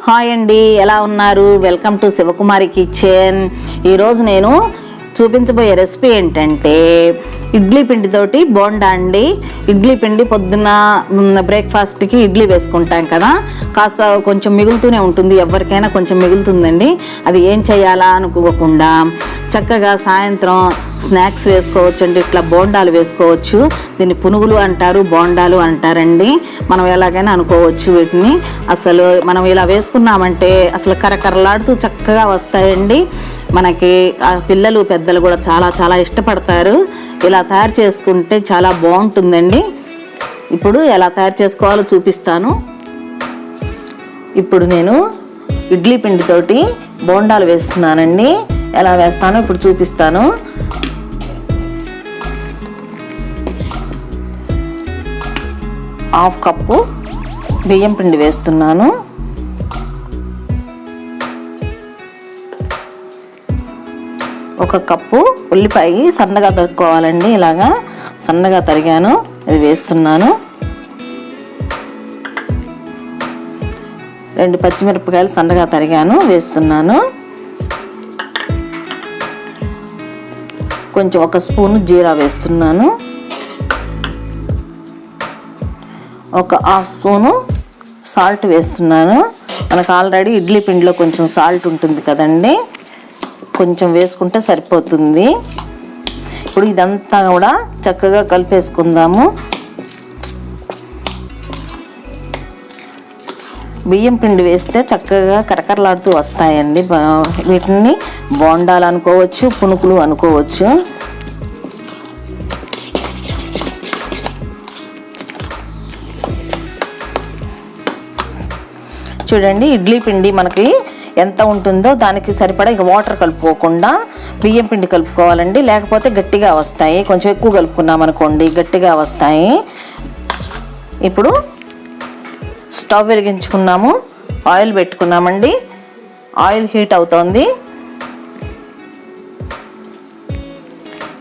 Hi అండి, ఎలా ఉన్నారు? Welcome to Shivakumari kitchen. ఈరోజు నేను చూపించబోయే రెసిపీ ఏంటంటే ఇడ్లీ పిండితోటి బోండా అండి. ఇడ్లీ పిండి పొద్దున్న బ్రేక్ఫాస్ట్కి ఇడ్లీ వేసుకుంటాం కదా, కాస్త కొంచెం మిగులుతూనే ఉంటుంది, ఎవరికైనా కొంచెం మిగులుతుందండి. అది ఏం చేయాలా అనుకోకుండా చక్కగా సాయంత్రం స్నాక్స్ వేసుకోవచ్చు అండి. ఇట్లా బోండాలు వేసుకోవచ్చు. దీన్ని పునుగులు అంటారు, బోండాలు అంటారండి. మనం ఎలాగైనా అనుకోవచ్చు వీటిని. అసలు మనం ఇలా వేసుకున్నామంటే అసలు కరకరలాడుతూ చక్కగా వస్తాయండి. మనకి పిల్లలు పెద్దలు కూడా చాలా చాలా ఇష్టపడతారు. ఇలా తయారు చేసుకుంటే చాలా బాగుంటుందండి. ఇప్పుడు ఎలా తయారు చేసుకోవాలో చూపిస్తాను. ఇప్పుడు నేను ఇడ్లీ పిండితోటి బోండాలు వేస్తున్నానండి. ఎలా వేస్తానో ఇప్పుడు చూపిస్తాను. హాఫ్ కప్పు బియ్యం పిండి వేస్తున్నాను. ఒక కప్పు ఉల్లిపాయ సన్నగా తరుక్కోవాలండి. ఇలాగా సన్నగా తరిగాను, అది వేస్తున్నాను. 2 పచ్చిమిరపకాయలు సన్నగా తరిగాను, వేస్తున్నాను. కొంచెం 1 స్పూను జీరా వేస్తున్నాను. 1 హాఫ్ స్పూను సాల్ట్ వేస్తున్నాను. మనకు ఆల్రెడీ ఇడ్లీ పిండిలో కొంచెం సాల్ట్ ఉంటుంది కదండి, కొంచెం వేసుకుంటే సరిపోతుంది. ఇప్పుడు ఇదంతా కూడా చక్కగా కలిపేసుకుందాము. బియ్యం పిండి వేస్తే చక్కగా కరకరలాడుతూ వస్తాయండి. వీటిని బోండాలు అనుకోవచ్చు, పునుకులు అనుకోవచ్చు. చూడండి, ఇడ్లీ పిండి మనకి ఎంత ఉంటుందో దానికి సరిపడా ఇక వాటర్ కలుపుకోకుండా బియ్యం పిండి కలుపుకోవాలండి, లేకపోతే గట్టిగా వస్తాయి. కొంచెం ఎక్కువ కలుపుకున్నాం అనుకోండి గట్టిగా వస్తాయి. ఇప్పుడు స్టవ్ వెలిగించుకున్నాము, ఆయిల్ పెట్టుకున్నామండి. ఆయిల్ హీట్ అవుతోంది.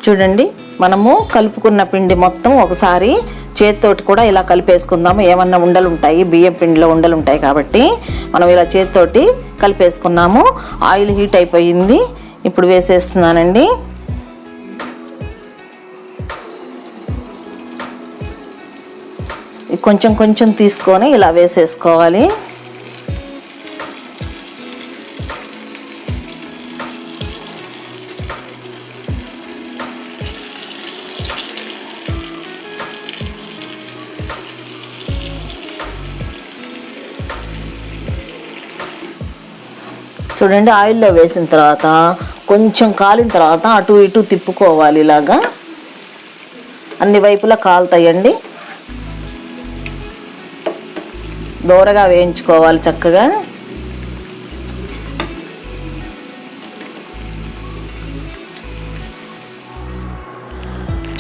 చూడండి, మనము కలుపుకున్న పిండి మొత్తం ఒకసారి చేతితోటి కూడా ఇలా కలిపేసుకుందాము. ఏమన్నా ఉండలు ఉంటాయి, బియ్యం పిండిలో ఉండలు ఉంటాయి కాబట్టి మనం ఇలా చేతితోటి కలిపేసుకున్నాము. ఆయిల్ హీట్ అయిపోయింది. ఇప్పుడు వేసేస్తున్నానండి. కొంచెం కొంచెం తీసుకొని ఇలా వేసేసుకోవాలి. చూడండి, ఆయిల్లో వేసిన తర్వాత కొంచెం కాలిన తర్వాత అటు ఇటు తిప్పుకోవాలి. ఇలాగా అన్ని వైపులా కాలుతాయండి. దూరగా వేయించుకోవాలి చక్కగా.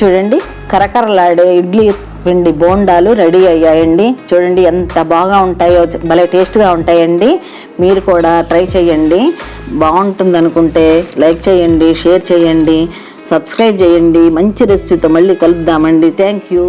చూడండి, కరకరలాడే ఇడ్లీ పిండి బోండాలు రెడీ అయ్యాయండి. చూడండి ఎంత బాగా ఉంటాయో, భలే టేస్ట్గా ఉంటాయండి. మీరు కూడా ట్రై చేయండి. బాగుంటుంది అనుకుంటే లైక్ చేయండి, షేర్ చేయండి, సబ్స్క్రైబ్ చేయండి. మంచి రెసిపీతో మళ్ళీ కలుద్దామండి. Thank you.